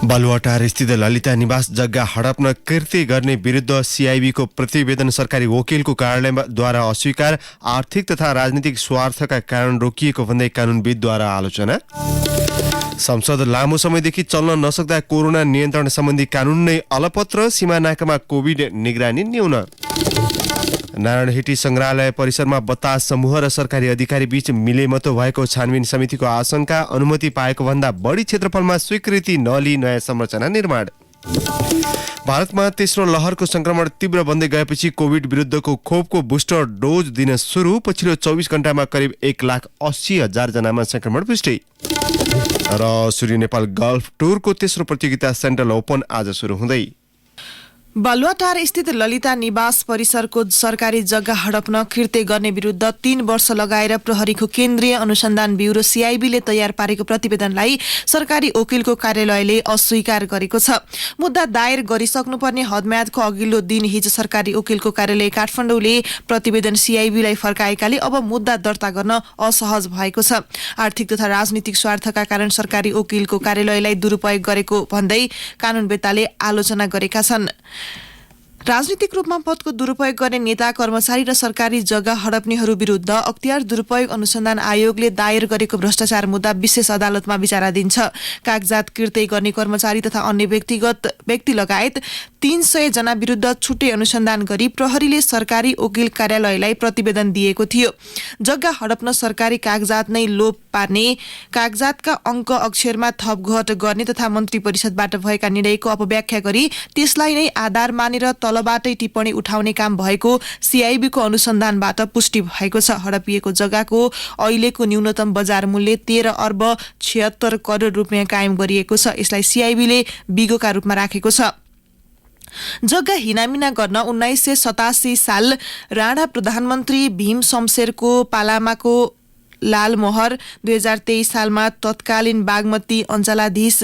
बालुवाटार स्थित ललिता निवास जग्गा हडप्न कृत्य गर्ने विरुद्ध सीआईबीको प्रतिवेदन सरकारी वकिलको कार्यालयद्वारा अस्वीकार। आर्थिक तथा राजनीतिक स्वार्थका कारण रोकिएको भन्दै कानुनविदद्वारा आलोचना। संसद लामो समयदेखि चल्न नसक्दा कोरोना नियन्त्रण सम्बन्धी कानुन नै अलपत्र। सीमा नाकामा कोभिड निगरानी न्यून। नारायणहिटी संग्रहालय परिसरमा बतास समूह र सरकारी अधिकारी बीच मिलेमतो भएको छानबिन समितिको आशंका। अनुमति पाएको भन्दा बढी क्षेत्रफलमा स्वीकृति नलिई नयाँ संरचना निर्माण। भारतमा तेस्रो लहरको संक्रमण तीव्र बन्दै गएपछि कोभिड विरुद्धको खोपको बुस्टर डोज दिन सुरु। पछिल्लो 24 घण्टामा करिब 1,80,000 जनामा संक्रमण पुष्टि। र सूर्य नेपाल गल्फ टुरको तेस्रो प्रतियोगिता सेन्ट्रल ओपन आज सुरु हुँदै। बालुवाटार स्थित ललिता निवास परिसरको सरकारी जग्गा हडप्न कृत्य गर्ने विरुद्ध 3 वर्ष लगाएर प्रहरीको केन्द्रीय अनुसन्धान ब्युरो सीआईबीले तयार पारेको प्रतिवेदनलाई सरकारी वकिलको कार्यालयले अस्वीकार गरेको छ। मुद्दा दायर गरिसक्नुपर्ने हदम्यादको अघिल्लो दिन हिजो सरकारी वकिलको कार्यालय काठमाडौँले प्रतिवेदन सीआईबीलाई फर्काएकाले अब मुद्दा दर्ता गर्न असहज भएको छ। आर्थिक तथा राजनीतिक स्वार्थका कारण सरकारी वकिलको कार्यालयलाई दुरुपयोग गरेको भन्दै कानुनवेत्ताले आलोचना गरेका छन्। राजनीतिक रूपमा पदको दुरुपयोग गर्ने नेता, कर्मचारी र सरकारी जग्गा हडप्नेहरू विरुद्ध अख्तियार दुरुपयोग अनुसन्धान आयोगले दायर गरेको भ्रष्टाचार मुद्दा विशेष अदालतमा विचाराधीन छ। कागजात कृत्य गर्ने कर्मचारी तथा अन्य व्यक्ति लगायत 300 जना विरुद्ध छुट्टै अनुसन्धान गरी प्रहरीले सरकारी वकिल कार्यालयलाई प्रतिवेदन दिएको थियो। जग्गा हडप्न सरकारी कागजात नै लोप पार्ने, कागजातका अङ्क अक्षरमा थपघट गर्ने तथा मन्त्री परिषदबाट भएका निर्णयको अपव्याख्या गरी त्यसलाई नै आधार मानेर तलबाटै टिप्पणी उठाउने काम भएको सीआईबीको अनुसन्धानबाट पुष्टि भएको छ। हडपिएको जग्गाको अहिलेको न्यूनतम बजार मूल्य 13 अर्ब 76 करोड रुपियाँ कायम गरिएको छ। यसलाई सीआईबीले बिगोका रूपमा राखेको छ। जग्गा हिनामिना गर्न 1987 साल राणा प्रधानमन्त्री भीम शमशेरको पालामाको लालमोहर, 2023 सालमा तत्कालीन बागमती अञ्चलाधीश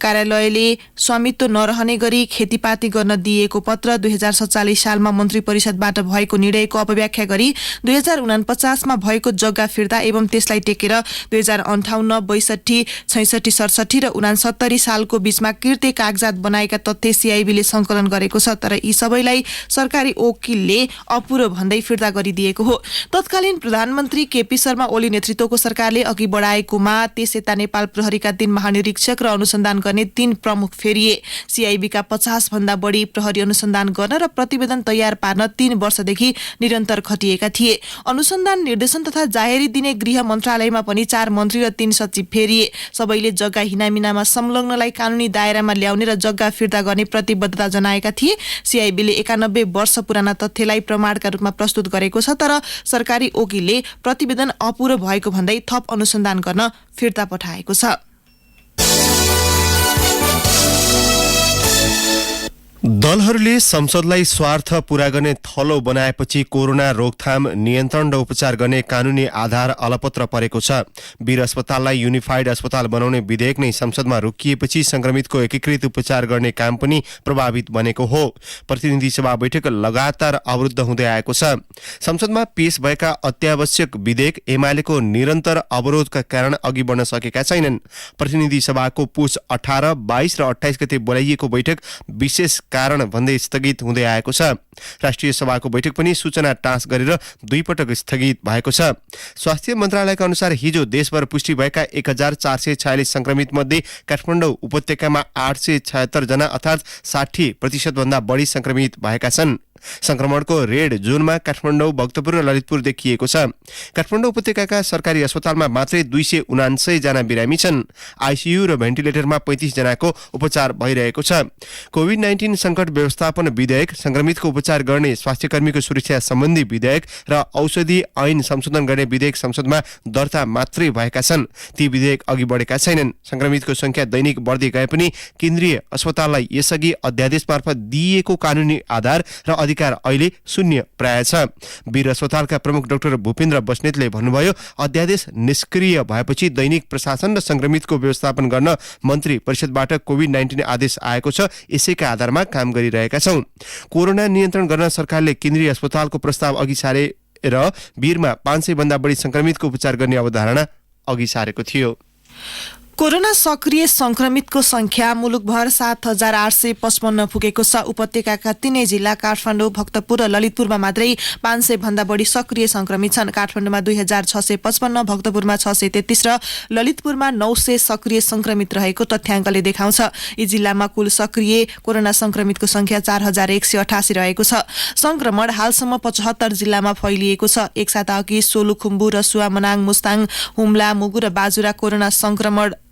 कार्यालयले स्वामित्व नरहने गरी खेतीपाती गर्न दिएको पत्र, 2047 सालमा मन्त्री परिषदबाट भएको निर्णयको अपव्याख्या गरी 2049 मा भएको जग्गा फिर्ता एवं त्यसलाई टेकेर 2058, 62, 66, 67 र 69 सालको बीचमा कृत्य कागजात बनाएका तथ्य सीआईबीले संकलन गरेको छ। तर यी सबैलाई सरकारी वकिलले अपुरो भन्दै फिर्ता गरिदिएको हो। तत्कालीन प्रधानमन्त्री केपी शर्मा ओली नेतृत्वको सरकारले अघि बढाएकोमा त्यस यता नेपाल प्रहरीका 3 महानिरीक्षक र अनुसन्धान गर्ने 3 प्रमुख फेरिए। सीआईबीका 50 भन्दा बढी प्रहरी अनुसन्धान गर्न र प्रतिवेदन तयार पार्न 3 वर्षदेखि निरन्तर खटिएका थिए। अनुसन्धान निर्देशन तथा जाहेरी दिने गृह मन्त्रालयमा पनि 4 मन्त्री र 3 सचिव फेरिए। सबैले जग्गा हिनामिनामा संलग्नलाई कानूनी दायरामा ल्याउने र जग्गा फिर्ता गर्ने प्रतिबद्धता जनाएका थिए। सीआईबीले 91 वर्ष पुराना तथ्यलाई प्रमाणका रूपमा प्रस्तुत गरेको छ। तर सरकारी वकिलले प्रतिवेदन अपुरो भएको भन्दै थप अनुसन्धान गर्न फिर्ता पठाएको छ। दलहरूले संसदलाई स्वार्थ पूरा गर्ने थलो बनाएपछि कोरोना रोकथाम, नियन्त्रण र उपचार गर्ने कानूनी आधार अलपत्र परेको छ। वीर अस्पताललाई युनिफाइड अस्पताल बनाउने विधेयक नै संसदमा रोकिएपछि संक्रमितको एकीकृत उपचार गर्ने काम पनि प्रभावित बनेको हो। प्रतिनिधि सभा बैठक लगातार अवरुद्ध हुँदै आएको छ। संसदमा पेश भएका अत्यावश्यक विधेयक एमालेको निरन्तर अवरोधका कारण अघि बढ्न सकेका छैनन्। प्रतिनिधि सभाको पुस 18, 22 र 28 गते बोलाइएको बैठक विशेष कारण भन्दै स्थगित हुँदै आएको छ। राष्ट्रिय सभाको बैठक पनि सूचना टाँस गरेर 2 पटक स्थगित भएको छ। स्वास्थ्य मन्त्रालयका अनुसार हिजो देशभर पुष्टि भएका 1446 संक्रमित मध्ये काठमाडौँ उपत्यकामा 876 जना अर्थात् 60% भन्दा बढी संक्रमित भएका छन्। संक्रमणको रेड जोनमा काठमाडौँ, भक्तपुर र ललितपुर देखिएको छ। काठमाडौँ उपत्यकाका सरकारी अस्पतालमा मात्रै 279 जना बिरामी छन्। आईसीयू र भेन्टिलेटरमा 35 जनाको उपचार भइरहेको छ। कोभिड-19 संकट व्यवस्थापन विधेयक, संक्रमितको उपचार गर्ने स्वास्थ्यकर्मीको सुरक्षा सम्बन्धी विधेयक र औषधि ऐन संशोधन गर्ने विधेयक संसदमा दर्ता मात्रै भएका छन्। ती विधेयक अघि बढेका छैनन्। संक्रमितको संख्या दैनिक बढ्दै गए पनि केन्द्रीय अस्पताललाई यसअघि अध्यादेश मार्फत दिइएको कानूनी आधार र अधिकार अहिले शून्य प्राय छ। वीर अस्पतालका प्रमुख डाक्टर भूपेन्द्र बस्नेतले भन्नुभयो, अध्यादेश निष्क्रिय भएपछि दैनिक प्रशासन र संक्रमितको व्यवस्थापन गर्न मन्त्री परिषदबाट कोभिड-19 आदेश आएको छ। यसैका आधारमा काम गरिरहेका छौं। कोरोना नियन्त्रण गर्न सरकारले केन्द्रीय अस्पतालको प्रस्ताव अघि सारे र वीरमा 500 भन्दा बढी संक्रमितको उपचार गर्ने अवधारणा अघि सारेको थियो। कोरोना सक्रिय संक्रमितको संख्या मुलुकभर 7,855 पुगेको छ। उपत्यकाका तीनै जिल्ला काठमाडौँ, भक्तपुर र ललितपुरमा मात्रै 500 भन्दा बढी सक्रिय संक्रमित छन्। काठमाडौँमा 2,655, भक्तपुरमा 633 र ललितपुरमा 900 सक्रिय संक्रमित रहेको तथ्याङ्कले देखाउँछ। यी जिल्लामा कुल सक्रिय कोरोना संक्रमितको संख्या 4,188 रहेको छ। संक्रमण हालसम्म 75 जिल्लामा फैलिएको छ। एक साता अघि सोलुखुम्बु, रसुवा, मनाङ, मुस्ताङ, हुम्ला, मुगु र बाजुरा कोरोना संक्रमण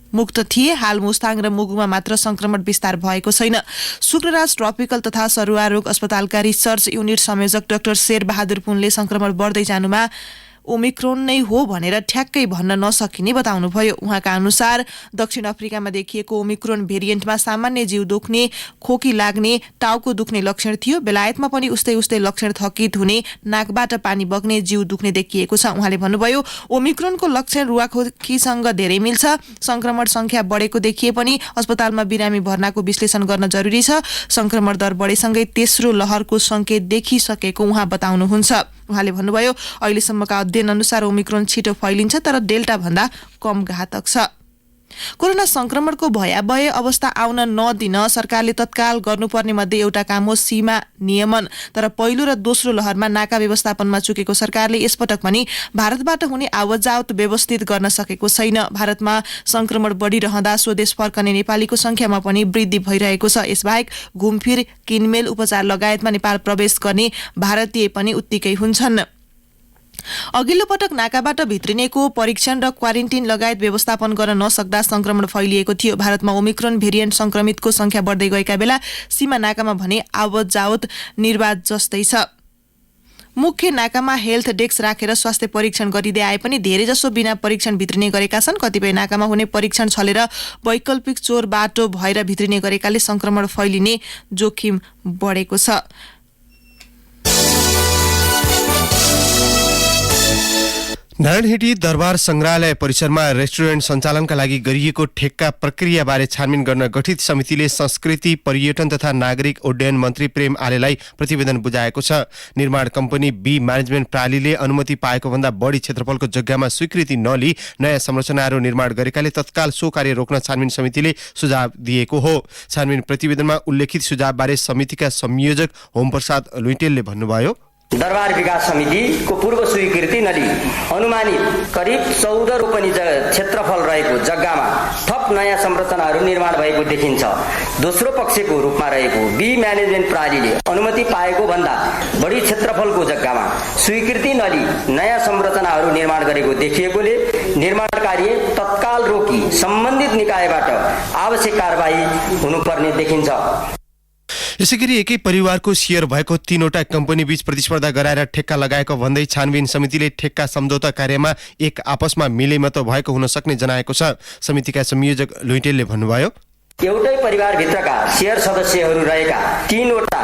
मुक्त थिए। हाल मुस्ताङ र मुगुमा मात्र संक्रमण विस्तार भएको छैन। शुक्रराज ट्रपिकल तथा सरुवा रोग अस्पतालका रिसर्च युनिट संयोजक डाक्टर शेरबहादुर पुनले संक्रमण बढ्दै जानुमा ओमिक्रोन नै हो भनेर ठ्याक्कै भन्न नसकिने बताउनुभयो। उहाँका अनुसार दक्षिण अफ्रिकामा देखिएको ओमिक्रोन भेरिएन्टमा सामान्य जिउ दुख्ने, खोकी लाग्ने, टाउको दुख्ने लक्षण थियो। बेलायतमा पनि उस्तै लक्षण, थकित हुने, नाकबाट पानी बग्ने, जिउ दुख्ने देखिएको छ। उहाँले भन्नुभयो ओमिक्रोनको लक्षण रुवाखोकीसँग धेरै मिल्छ। संक्रमण संख्या बढेको देखिए पनि अस्पतालमा बिरामी भर्नाको विश्लेषण गर्न जरुरी छ। संक्रमण दर बढेसँगै तेस्रो लहरको संकेत देखिसकेको उहाँ बताउनुहुन्छ। उहाँले भन्नुभयो अहिलेसम्मका अध्ययन अनुसार ओमिक्रोन छिटो फैलिन्छ तर डेल्टा भन्दा कम घातक छ। कोरोना संक्रमणको भयावह अवस्था आउन नदिन सरकारले तत्काल गर्नुपर्ने मध्ये एउटा काम हो सीमा नियमन। तर पहिलो र दोस्रो लहरमा नाका व्यवस्थापनमा चुकेको सरकारले यसपटक पनि भारतबाट हुने आवत-जावत व्यवस्थित गर्न सकेको छैन। भारतमा संक्रमण बढिरहँदा स्वदेश फर्कने नेपालीको संख्यामा पनि वृद्धि भइरहेको छ। यसबाहेक घुमफिर, किनमेल, उपचार लगायतमा नेपाल प्रवेश गर्ने भारतीय पनि उत्तिकै हुन्छन्। अघिल्लो पटक नाकाबाट भित्रिनेको परीक्षण र क्वारेन्टिन लगायत व्यवस्थापन गर्न नसक्दा संक्रमण फैलिएको थियो। भारतमा ओमिक्रोन भेरिएन्ट संक्रमितको संख्या बढ्दै गएका बेला सीमा नाकामा भने आवत-जावत निर्वाध जस्तै छ। मुख्य नाकामा हेल्थ डेस्क राखेर स्वास्थ्य परीक्षण गरिँदै आए पनि धेरैजसो बिना परीक्षण भित्रिने गरेका छन्। कतिपय नाकामा हुने परीक्षण छलेर वैकल्पिक चोर बाटो भएर भित्रिने गरेकाले संक्रमण फैलिने जोखिम बढेको छ। नारायणहिटी दरबार संग्रहालय परिसरमा रेस्टुरेन्ट सञ्चालनका लागि गरिएको ठेक्का प्रक्रियाबारे छानबिन गर्न गठित समितिले संस्कृति, पर्यटन तथा नागरिक उड्डयन मन्त्री प्रेम आलेलाई प्रतिवेदन बुझाएको छ। निर्माण कम्पनी बी म्यानेजमेन्ट प्रणालीले अनुमति पाएको भन्दा बढी क्षेत्रफलको जग्गामा स्वीकृति नलिई नयाँ संरचनाहरू निर्माण गरेकाले तत्काल सो कार्य रोक्न छानबिन समितिले सुझाव दिएको हो। छानबिन प्रतिवेदनमा उल्लेखित सुझावबारे समितिका संयोजक होमप्रसाद लुइटेलले भन्नुभयो, दरबार विकास समितिको पूर्व स्वीकृति नलिई अनुमानित करिब 14 रोपनी क्षेत्रफल रहेको जग्गामा थप नयाँ संरचनाहरू निर्माण भएको देखिन्छ। दोस्रो पक्षको रूपमा रहेको बी म्यानेजमेन्ट प्रणालीले अनुमति पाएको भन्दा बढी क्षेत्रफलको जग्गामा स्वीकृति नलिई नयाँ संरचनाहरू निर्माण गरेको देखिएकोले निर्माण कार्य तत्काल रोकी सम्बन्धित निकायबाट आवश्यक कारबाही हुनुपर्ने देखिन्छ। यसैगरी एकै परिवारको शेयर भएको 3वटा कम्पनी बीच प्रतिस्पर्धा गराएर ठेक्का लगाएको भन्दै छानबिन समितिले ठेक्का सम्झौता कार्यमा एक आपसमा मिलेमतो भएको हुन सक्ने जनाएको छ। समितिका संयोजक लुइटेलले भन्नुभयो, एउटै परिवारभित्रका शेयर सदस्यहरू रहेका 3वटा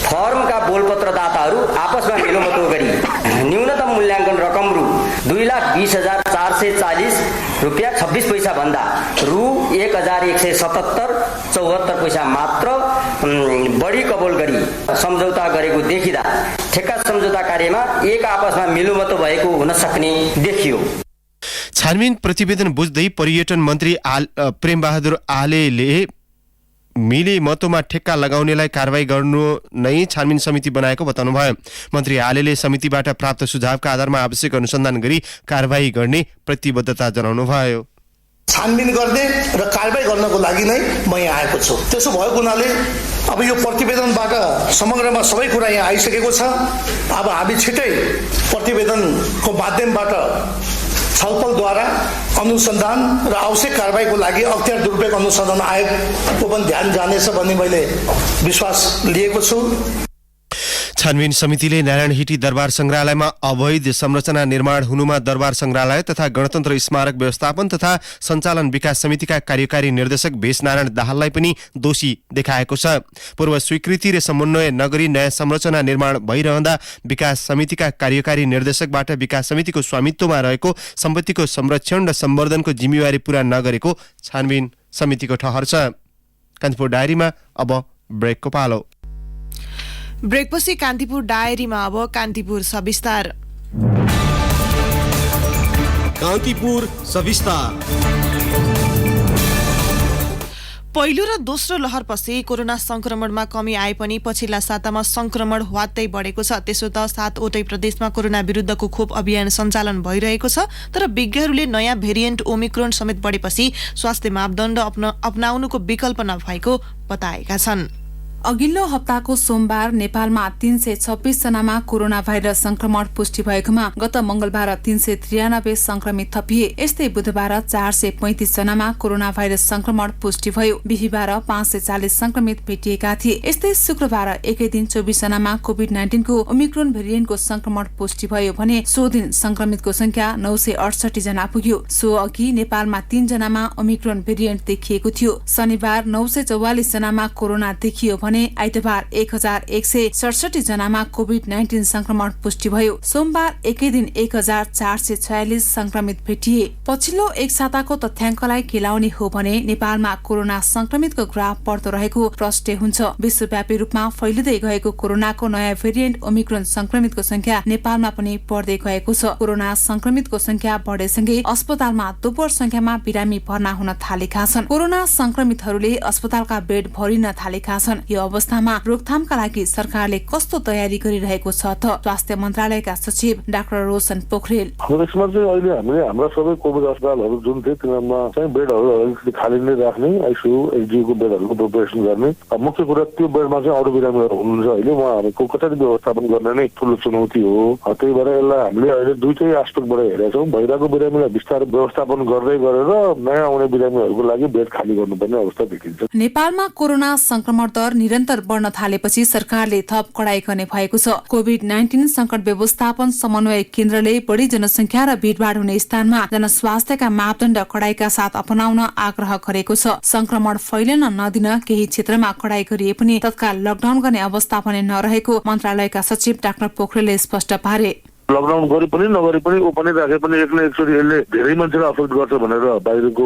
फर्मका बोलपत्रदाताहरू आपसमा मिलोमतो गरी न्यूनतम मूल्याङ्कन रकम रु 2,20,440 रुपियाँ 26 पैसा भन्दा रु 1,177.74 पैसा मात्र बढी कबुल गरी सम्झौता गरेको देखिँदा ठेक्का सम्झौता कार्यमा एक आपसमा मिलोमतो भएको हुन सक्ने देखियो। छानबिन प्रतिवेदन बुझ्दै पर्यटन मन्त्री प्रेमबहादुर आलेले मिले मतोमा ठेक्का लगाउनेलाई कारबाही गर्नु नै छानबिन समिति बनाएको बताउनुभयो। मन्त्री आलेले समितिबाट प्राप्त सुझावका आधारमा आवश्यक अनुसन्धान गरी कारबाही गर्ने प्रतिबद्धता जनाउनुभयो। छानबिन गर्ने र कारबाही गर्नको लागि नै म यहाँ आएको छु। त्यसो भएको हुनाले अब यो प्रतिवेदनबाट समग्रमा सबै कुरा यहाँ आइसकेको छ। अब हामी छिटै प्रतिवेदनको माध्यमबाट छलफलद्वारा अनुसन्धान र आवश्यक कारबाहीको लागि अख्तियार दुरुपयोग अनुसन्धान आयोगको पनि ध्यान जानेछ भन्ने मैले विश्वास लिएको छु। छानबिन समितिले नारायणहिटी दरबार संग्रहालयमा अवैध संरचना निर्माण हुनुमा दरबार संग्रहालय तथा गणतन्त्र स्मारक व्यवस्थापन तथा सञ्चालन विकास समितिका कार्यकारी निर्देशक भेषनारायण दाहाललाई पनि दोषी देखाएको छ। पूर्व स्वीकृति र समन्वय नगरी नयाँ संरचना निर्माण भइरहँदा विकास समितिका कार्यकारी निर्देशकबाट विकास समितिको स्वामित्वमा रहेको सम्पत्तिको संरक्षण र सम्वर्धनको जिम्मेवारी पूरा नगरेको छानबिन समितिको ठहर छ। कान्तिपुर डायरीमा अब ब्रेकको पालो। ब्रेकपछि कान्तिपुर डायरीमा अब कान्तिपुर सविस्तार। कान्तिपुर सविस्तार। पहिलो र दोस्रो लहरपछि कोरोना संक्रमणमा कमी आए पनि पछिल्ला सातामा संक्रमण ह्वात्तै बढेको छ। त्यसो त 7वटै प्रदेशमा कोरोना विरुद्धको खोप अभियान सञ्चालन भइरहेको छ, तर विज्ञहरूले नयाँ भेरिएन्ट ओमिक्रोन समेत बढेपछि स्वास्थ्य मापदण्ड अपनाउनुको विकल्प नभएको बताएका छन्। अघिल्लो हप्ताको सोमबार नेपालमा 326 जनामा कोरोना भाइरस संक्रमण पुष्टि भएकोमा गत मंगलबार 393 संक्रमित थपिए। यस्तै बुधबार 435 जनामा कोरोना भाइरस संक्रमण पुष्टि भयो। बिहीबार 540 संक्रमित भेटिएका थिए। यस्तै शुक्रबार एकै दिन 24 जनामा कोभिड-19 को ओमिक्रोन भेरिएन्टको संक्रमण पुष्टि भयो भने सो दिन संक्रमितको संख्या 968 जना पुग्यो। सो अघि नेपालमा 3 जनामा ओमिक्रोन भेरिएन्ट देखिएको थियो। शनिबार 944 जनामा कोरोना देखियो भने आइतबार 1167 जनामा कोभिड-19 संक्रमण पुष्टि भयो। सोमबार एकै दिन 1446 संक्रमित भेटिए। पछिल्लो एक साताको तथ्याङ्कलाई केलाउने हो भने नेपालमा कोरोना संक्रमितको ग्राफ बढ्दो रहेको प्रष्ट हुन्छ। विश्वव्यापी रूपमा फैलिँदै गएको कोरोनाको नयाँ भेरिएन्ट ओमिक्रोन संक्रमितको संख्या नेपालमा पनि बढ्दै गएको छ। कोरोना संक्रमितको संख्या बढेसँगै अस्पतालमा दोब्बर संख्यामा बिरामी भर्ना हुन थालेका छन्। कोरोना संक्रमितहरूले अस्पतालका बेड भरिन थालेका छन्। यो अवस्थामा रोकथामका लागि सरकारले कस्तो तयारी गरिरहेको छ त स्वास्थ्य मन्त्रालयका सचिव डाक्टर रोशन पोखरेल। यसमा चाहिँ अहिले हामीले हाम्रा सबै कोभिड अस्पतालहरू जुन थिए तिनीहरूमा चाहिँ बेडहरू अलिकति खाली नै राख्ने, आइसियू एचडियू को बेडहरूको प्रिपरेसन गर्ने। मुख्य कुरा त्यो बेडमा चाहिँ अरू बिरामीहरू हुनुहुन्छ अहिले उहाँहरूको कसरी व्यवस्थापन गर्ने नै ठुलो चुनौती हो। त्यही भएर यसलाई हामीले अहिले दुईटै एस्पेक्टबाट हेरेका छौँ। भइरहेको बिरामीलाई बिस्तारै व्यवस्थापन गर्दै गरेर नयाँ आउने बिरामीहरूको लागि बेड खाली गर्नुपर्ने अवस्था देखिन्छ। नेपालमा कोरोना संक्रमण दर निरन्तर बढ्न थालेपछि सरकारले थप कडाई गर्ने भएको छ। कोभिड-19 संकट व्यवस्थापन समन्वय केन्द्रले बढी जनसंख्या र भीड़भाड़ हुने स्थानमा जनस्वास्थ्यका मापदण्ड कडाईका साथ अपनाउन आग्रह गरेको छ। संक्रमण फैलिन नदिन केही क्षेत्रमा कडाई गरिए पनि तत्काल लकडाउन गर्ने अवस्था पनि नरहेको मन्त्रालयका सचिव डाक्टर पोखरेलले स्पष्ट पारे। लकडाउन गरे पनि नगरे पनि ओपनै राखे पनि एक न एकचोटि यसले धेरै मान्छेलाई अफेक्ट गर्छ भनेर बाहिरको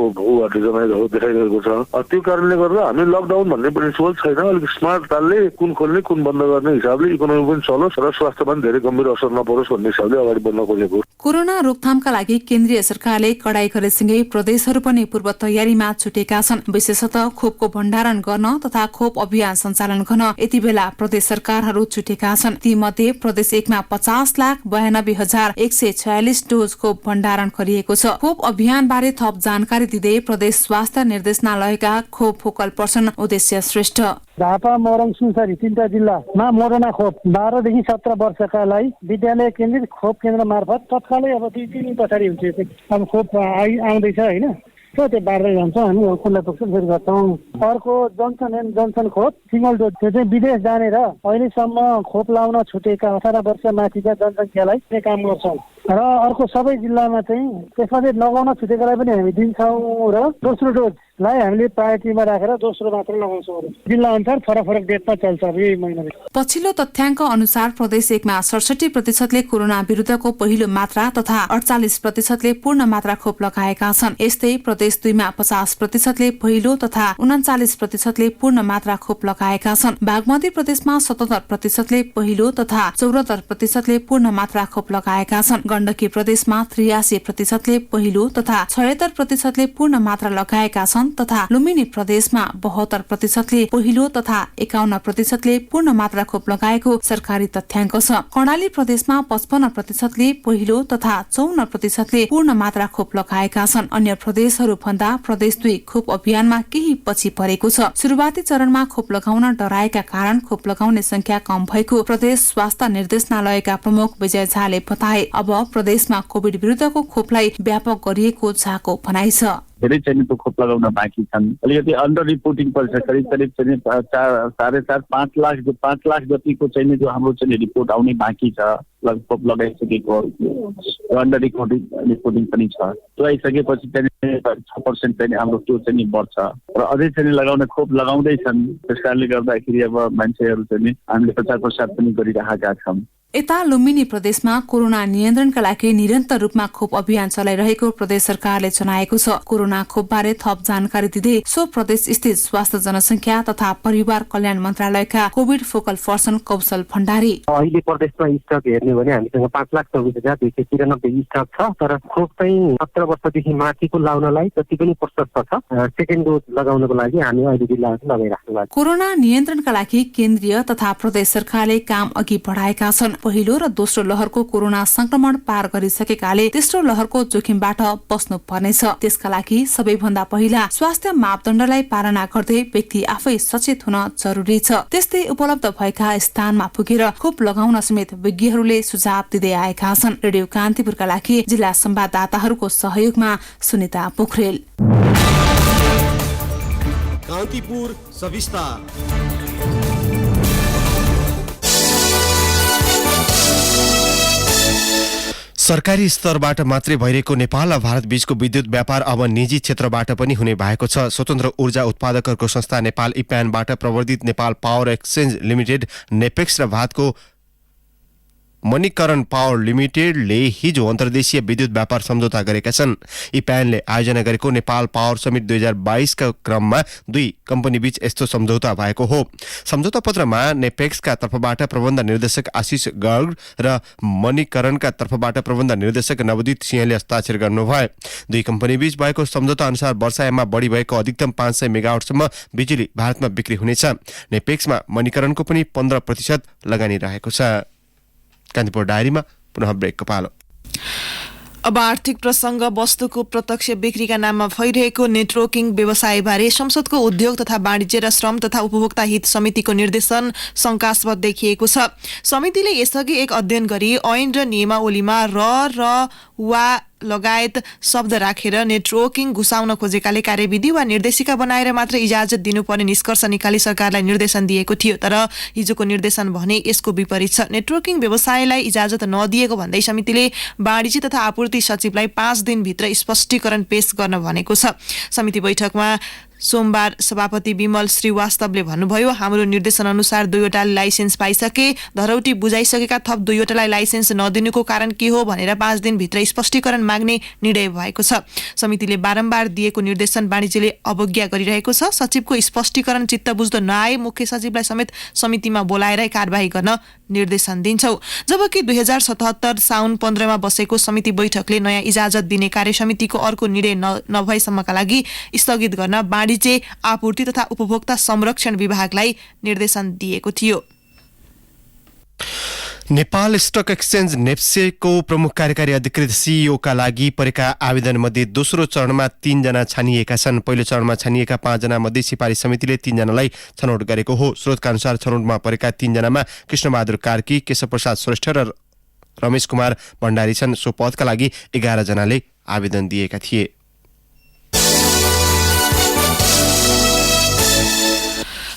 डिजाइनहरू देखाइरहेको छ। त्यो कारणले गर्दा हामी लकडाउन भन्ने प्रिन्सिपल छैन। अलिक स्मार्ट तालले कुन खोल्ने कुन बन्द गर्ने हिसाबले इकोनोमी पनि चलोस् र स्वास्थ्य पनि धेरै गम्भीर असर नपरोस् भन्ने हिसाबले अगाडि बढ्न खोजेको। कोरोना रोकथामका लागि केन्द्रीय सरकारले कडाई गरेसँगै प्रदेशहरू पनि पूर्व तयारीमा जुटेका छन्। विशेषतः खोपको भण्डारण गर्न तथा खोप अभियान सञ्चालन गर्न यति बेला प्रदेश सरकारहरू जुटेका छन्। ती मध्ये प्रदेश 1 मा 50,92,146 डोज खोप भण्डारण गरिएको छ। खोप अभियान बारे थप जानकारी दिँदै प्रदेश स्वास्थ्य निर्देशनालयका खोप फोकल पर्सन उद्देश्य श्रेष्ठ। झापा, मोरङ, सुनसरी 3टा जिल्लामा मोरना खोप 12 देखि 17 वर्षकालाई विद्यालय केन्द्रित खोप केन्द्र मार्फत तत्कालै अब 2 दिन पछाडि हुन्छ। अब खोप आउँदैछ होइन, त्यो बाँड्दै जान्छ। हामी कसलाई पुग्छ फेरि गर्छौँ। अर्को जोन्सन एन्ड जोन्सन खोप सिंगल डोज, त्यो चाहिँ विदेश जानेर अहिलेसम्म खोप लाउन छुटेका 18 वर्ष माथिका जनसङ्ख्यालाई काम गर्छौँ। र अर्को सबै जिल्लामा चाहिँ त्यसमा चाहिँ लगाउन छुटेकालाई पनि हामी दिन्छौँ र दोस्रो डोजलाई हामीले प्रायोरिटीमा राखेर दोस्रो मात्र लगाउँछौँ। जिल्ला अनुसार फरक फरक डेटमा चल्छ यही महिना। पछिल्लो तथ्याङ्क अनुसार प्रदेश 1 मा 67% कोरोना विरुद्धको पहिलो मात्रा तथा 48% पूर्ण मात्रा खोप लगाएका छन्। यस्तै प्रदेश 2 मा 50% पहिलो तथा 39% पूर्ण मात्रा खोप लगाएका छन्। बागमती प्रदेशमा 77% पहिलो तथा 74% पूर्ण मात्रा खोप लगाएका छन्। गण्डकी प्रदेशमा 83% पहिलो तथा 76% पूर्ण मात्रा लगाएका छन् तथा लुम्बिनी प्रदेशमा 72% पहिलो तथा 51% पूर्ण मात्रा खोप लगाएको सरकारी तथ्याङ्क छ। कर्णाली प्रदेशमा 55% पहिलो तथा 54% पूर्ण मात्रा खोप लगाएका छन्। अन्य प्रदेशहरू भन्दा प्रदेश 2 खोप अभियानमा केही पछि परेको छ। सुरुवाती चरणमा खोप लगाउन डराएका कारण खोप लगाउने संख्या कम भएको प्रदेश स्वास्थ्य निर्देशनालयका प्रमुख विजय झाले बताए। अब प्रदेशमा कोभिड विरुद्धको खोपलाई व्यापक गरिएको झाको भनाइ छ। धेरै चाहिँ खोप लगाउन बाँकी छन्। अलिकति अन्डर रिपोर्टिङ पर्छ। करिब चाहिँ 4.5 लाख जतिको चाहिँ जो हाम्रो चाहिँ रिपोर्ट आउने बाँकी छ। खोप लगाइसकेको अन्डर रिपोर्टिङ पनि छ। त्यो आइसकेपछि चाहिँ 6% चाहिँ हाम्रो त्यो चाहिँ बढ्छ र अझै चाहिँ लगाउने खोप लगाउँदैछन्। त्यस कारणले गर्दाखेरि अब मान्छेहरू चाहिँ हामीले प्रचार प्रसार पनि गरिरहेका छौँ। यता लुम्बिनी प्रदेशमा कोरोना नियन्त्रणका लागि निरन्तर रूपमा खोप अभियान चलाइरहेको प्रदेश सरकारले जनाएको छ। कोरोना खोपबारे थप जानकारी दिँदै सो प्रदेश स्थित स्वास्थ्य जनसंख्या तथा परिवार कल्याण मन्त्रालयका कोभिड फोकल पर्सन कौशल भण्डारी, अहिले प्रदेशमा स्टक हेर्ने भने हामीसँग 5,24,293 स्टक छ, तर खोप चाहिँ 17 वर्षदेखि माथिको लाउनलाई जति पनि प्रशस्त छ। सेकेन्ड डोज लगाउनको लागि हामी अहिले जिल्लामा लगाइराख्नु भएको। कोरोना नियन्त्रणका लागि केन्द्रीय तथा प्रदेश सरकारले काम अघि बढाएका छन्। पहिलो र दोस्रो लहरको कोरोना संक्रमण पार गरिसकेकाले तेस्रो लहरको जोखिमबाट बस्नु पर्नेछ। त्यसका लागि सबैभन्दा पहिला स्वास्थ्य मापदण्डलाई पालना गर्दै व्यक्ति आफै सचेत हुन जरुरी छ। त्यस्तै उपलब्ध भएका स्थानमा पुगेर खोप लगाउन समेत विज्ञहरूले सुझाव दिँदै आएका छन्। रेडियो कान्तिपुरका लागि जिल्ला संवाददाताहरूको सहयोगमा सुनिता पोखरेल। कान्तिपुर सविस्तार। सरकारी स्तरबाट मात्रै भइरहेको नेपाल र भारत बीचको विद्युत व्यापार अब निजी क्षेत्रबाट पनि हुने भएको छ। स्वतन्त्र ऊर्जा उत्पादकहरूको संस्था नेपाल इप्यानबाट प्रवर्धित नेपाल पावर एक्सचेन्ज लिमिटेड नेपेक्स र भारतको मणिकरण पावर लिमिटेडले हिजो अन्तर्देशीय विद्युत व्यापार सम्झौता गरेका छन्। इप्यानले आयोजना गरेको नेपाल पावर समिट 2022 का क्रममा दुई कम्पनी बीच यस्तो सम्झौता भएको हो। सम्झौता पत्रमा नेपेक्सका तर्फबाट प्रबन्ध निर्देशक आशिष गर्ग र मणिकरणका तर्फबाट प्रबन्ध निर्देशक नवदीप सिंहले हस्ताक्षर गर्नुभयो। दुई कम्पनी बीच भएको सम्झौता अनुसार वर्षायाममा बढी भएको अधिकतम 500 मेगावाटसम्म बिजुली भारतमा बिक्री हुनेछ। नेपेक्समा मणिकरणको पनि 15% लगानी रहेको छ। कान्तिपुर डायरीमा पुनः ब्रेकको पालो। अब आर्थिक प्रसंग। वस्तुको प्रत्यक्ष बिक्रीका नाममा भइरहेको नेटवर्किङ व्यवसायबारे संसदको उद्योग तथा वाणिज्य र श्रम तथा उपभोक्ता हित समितिको निर्देशन शंकास्पद देखिएको छ। समितिले यसअघि एक अध्ययन गरी ऐन र नियमावलीमा र वा लगायत शब्द राखेर नेटवर्किङ घुसाउन खोजेकाले कार्यविधि वा निर्देशिका बनाएर मात्र इजाजत दिनुपर्ने निष्कर्ष निकाली सरकारलाई निर्देशन दिएको थियो। तर हिजोको निर्देशन भने यसको विपरीत छ। नेटवर्किङ व्यवसायलाई इजाजत नदिएको भन्दै समितिले वाणिज्य तथा आपूर्ति सचिवलाई 5 दिनभित्र स्पष्टीकरण पेश गर्न भनेको छ। समिति बैठकमा सोमबार सभापति विमल श्रीवास्तवले भन्नुभयो, हाम्रो निर्देशन अनुसार 2वटाले लाइसेन्स पाइसके, धरौटी बुझाइसकेका थप 2वटालाई लाइसेन्स नदिनुको कारण के हो भनेर 5 दिनभित्र स्पष्टीकरण माग्ने निर्णय भएको छ। समितिले बारम्बार दिएको निर्देशन वाणिज्यले अवज्ञा गरिरहेको छ। सचिवको स्पष्टीकरण चित्त बुझ्दो नआए मुख्य सचिवलाई समेत समितिमा बोलाएर कारबाही गर्न निर्देशन दिन्छौ। जबकि 2077 साउन 15 मा बसेको समिति बैठकले नयाँ इजाजत दिने कार्य समितिको अर्को निर्णय नभएसम्मका लागि स्थगित गर्न वाणिज्य आपूर्ति तथा उपभोक्ता संरक्षण विभागलाई निर्देशन दिएको थियो। नेपाल स्टक एक्सचेन्ज नेप्सेको प्रमुख कार्यकारी अधिकृत सीईओका लागि परेका आवेदनमध्ये दोस्रो चरणमा 3 जना छानिएका छन्। पहिलो चरणमा छानिएका 5 जना मध्ये सिफारिस समितिले 3 जनालाई छनौट गरेको हो। स्रोतका अनुसार छनौटमा परेका 3 जनामा कृष्णबहादुर कार्की, केशवप्रसाद श्रेष्ठ र रमेश कुमार भण्डारी छन्। सो पदका लागि 11 जनाले आवेदन दिएका थिए।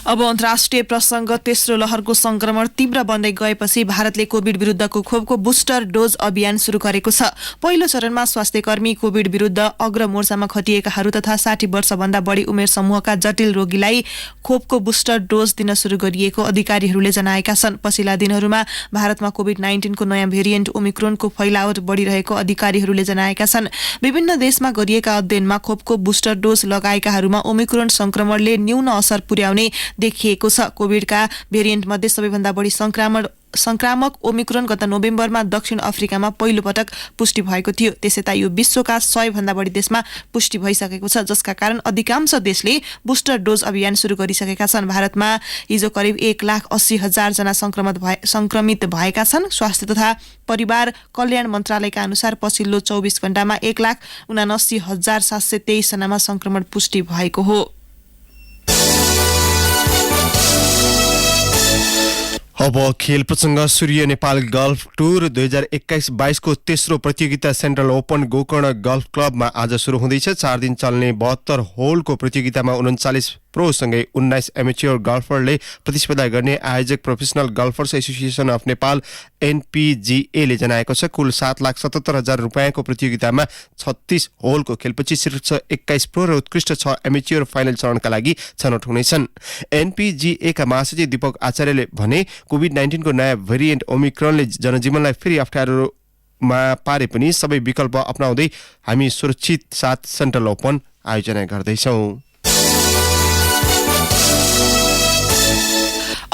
अब अन्तर्राष्ट्रिय प्रसंग। तेस्रो लहरको संक्रमण तीव्र बन्दै गएपछि भारतले कोभिड विरुद्धको खोपको बुस्टर डोज अभियान शुरू गरेको छ। पहिलो चरणमा स्वास्थ्यकर्मी, कोभिड विरुद्ध अग्रमोर्चामा खटिएकाहरू तथा 60 वर्षभन्दा बढी उमेर समूहका जटिल रोगीलाई खोपको बुस्टर डोज दिन शुरू गरिएको अधिकारीहरूले जनाएका छन्। पछिल्ला दिनहरूमा भारतमा कोभिड-19 को नयाँ भेरिएन्ट ओमिक्रोनको फैलावट बढिरहेको अधिकारीहरूले जनाएका छन्। विभिन्न देशमा गरिएका अध्ययनमा खोपको बुस्टर डोज लगाएकाहरूमा ओमिक्रोन संक्रमणले न्यून असर पुर्याउने देखिएको छ। कोभिडका भेरिएन्ट मध्ये सबैभन्दा बढी संक्रामक ओमिक्रोन गत नोभेम्बरमा दक्षिण अफ्रिकामा पहिलो पटक पुष्टि भएको थियो। त्यसैता यो विश्वका 100 भन्दा बढी देशमा पुष्टि भइसकेको छ, जसका कारण अधिकांश देशले बुस्टर डोज अभियान शुरू गरिसकेका छन्। भारतमा हिजो करिब 1,80,000 जना संक्रमित भएका छन्। स्वास्थ्य तथा परिवार कल्याण मन्त्रालयका अनुसार पछिल्लो 24 घण्टामा 1,79,723 जनामा संक्रमण पुष्टि भएको हो। अब खेल प्रसंग। सूर्य नेपाल गल्फ टुर 2021-22 को तेस्रो प्रतियोगिता सेन्ट्रल ओपन गोकर्ण गल्फ क्लबमा आज सुरु हुँदैछ। 4 दिन चल्ने 72 होलको प्रतियोगितामा 39 प्रोसँगै 19 एमेच्योर गल्फरले प्रतिस्पर्धा गर्ने आयोजक professional golfers association of Nepal NPGA ले जनाएको छ। कुल 7,77,000 रुपियाँको प्रतियोगितामा 36 होलको खेलपछि शीर्ष 21 प्रो र उत्कृष्ट 6 एमेच्योर फाइनल चरणका लागि छनौट हुनेछन्। NPGA का महासचिव दीपक आचार्यले भने कोभिड-19 को नयाँ भेरिएन्ट ओमिक्रोनले जनजीवनलाई फेरि अप्ठ्यारोमा पारे पनि सबै विकल्प अपनाउँदै हामी सुरक्षित साथ सेन्ट्रल ओपन आयोजना गर्दैछौँ।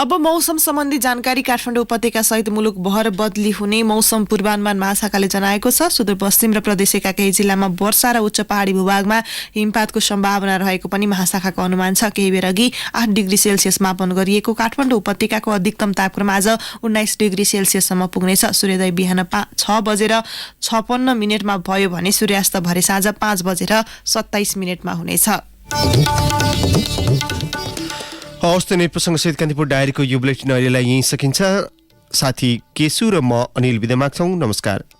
अब मौसम सम्बन्धी जानकारी। काठमाडौँ उपत्यका सहित मुलुक भर बदली हुने मौसम पूर्वानुमान महाशाखाले जनाएको छ। सुदूरपश्चिम र प्रदेशका केही जिल्लामा वर्षा र उच्च पहाडी भूभागमा हिमपातको सम्भावना रहेको पनि महाशाखाको अनुमान छ। केही बेर अघि 8 डिग्री सेल्सियस मापन गरिएको काठमाडौँ उपत्यकाको अधिकतम तापक्रम आज 19 डिग्री सेल्सियससम्म पुग्नेछ। सूर्योदय बिहान 6 बजेर 56 मिनेटमा भयो भने सूर्यास्त भरे साँझ 5 बजेर 27 मिनेटमा हुनेछ। हवस् त, नै प्रसङ्गसहित कान्तिपुर डायरीको यो बुलेटिन अहिलेलाई यहीँ सकिन्छ। साथी केशु र म अनिल बिदा माग्छौँ। नमस्कार।